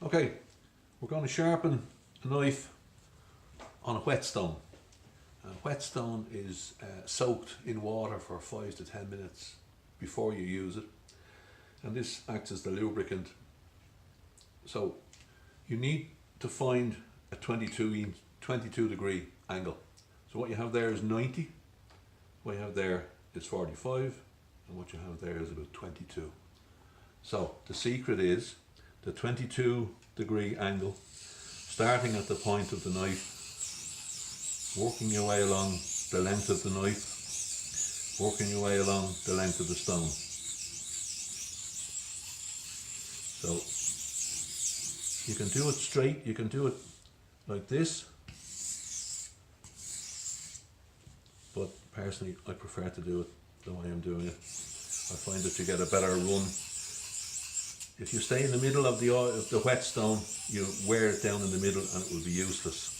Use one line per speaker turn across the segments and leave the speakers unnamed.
Okay, we're going to sharpen a knife on a whetstone. A whetstone is soaked in water for 5 to 10 minutes before you use it, and this acts as the lubricant. So you need to find a 22 degree angle. So what you have there is 90, what you have there is 45, and what you have there is about 22. So the secret is the 22 degree angle, starting at the point of the knife, working your way along the length of the knife, working your way along the length of the stone. So you can do it straight, you can do it like this, but personally I prefer to do it the way I'm doing it. I find that you get a better run. If you stay in the middle of the whetstone, you wear it down in the middle and it will be useless.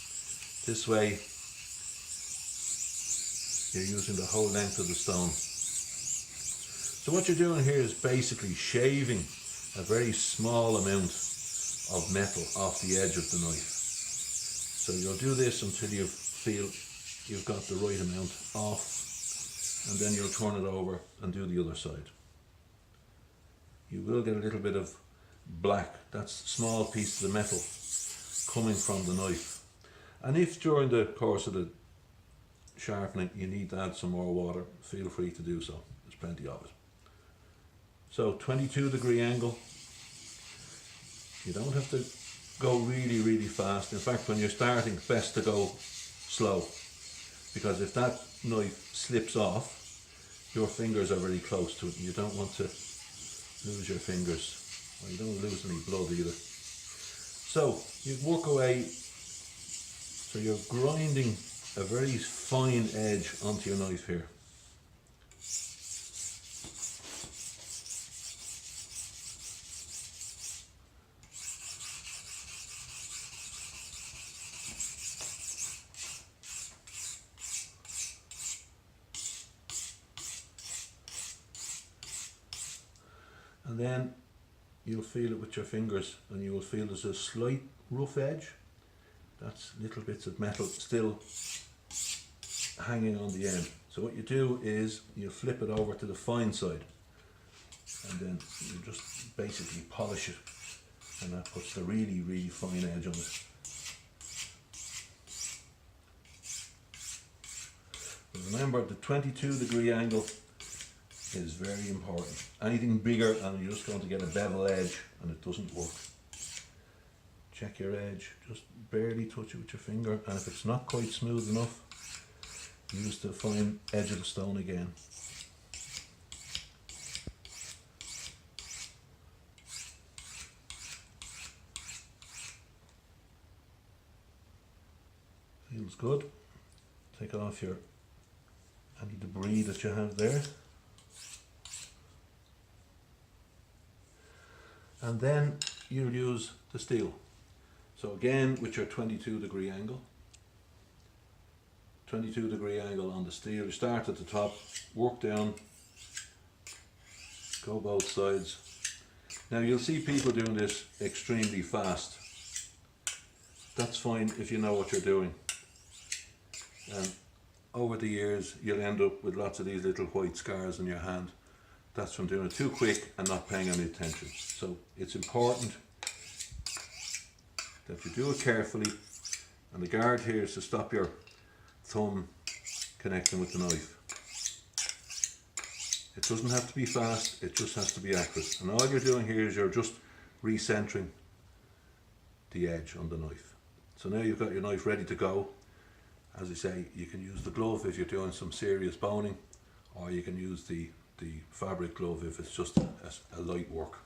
This way you're using the whole length of the stone. So what you're doing here is basically shaving a very small amount of metal off the edge of the knife. So you'll do this until you feel you've got the right amount off, and then you'll turn it over and do the other side. You will get a little bit of black, that's small pieces of metal coming from the knife. And if during the course of the sharpening you need to add some more water, feel free to do so, there's plenty of it. So 22 degree angle. You don't have to go really fast. In fact, when you're starting, best to go slow, because if that knife slips off, your fingers are very close to it and you don't want to lose your fingers. Well, you don't want to lose any blood either. So you work away, so you're grinding a very fine edge onto your knife here. And then you'll feel it with your fingers and you will feel there's a slight rough edge. That's little bits of metal still hanging on the end. So what you do is you flip it over to the fine side and then you just basically polish it, and that puts the really fine edge on it. But remember, the 22 degree angle is very important. Anything bigger and you're just going to get a bevel edge and it doesn't work. Check your edge, just barely touch it with your finger, and if it's not quite smooth enough, use the fine edge of the stone again. Feels good. Take off any debris that you have there. And then you'll use the steel. So again, with your 22 degree angle, 22 degree angle on the steel, you start at the top, work down, go both sides. Now you'll see people doing this extremely fast. That's fine if you know what you're doing. And over the years, you'll end up with lots of these little white scars on your hand. That's from doing it too quick and not paying any attention. So it's important that you do it carefully, and the guard here is to stop your thumb connecting with the knife. It doesn't have to be fast, it just has to be accurate. And all you're doing here is you're just recentering the edge on the knife. So now you've got your knife ready to go. As I say, you can use the glove if you're doing some serious boning, or you can use the fabric glove if it's just a light work.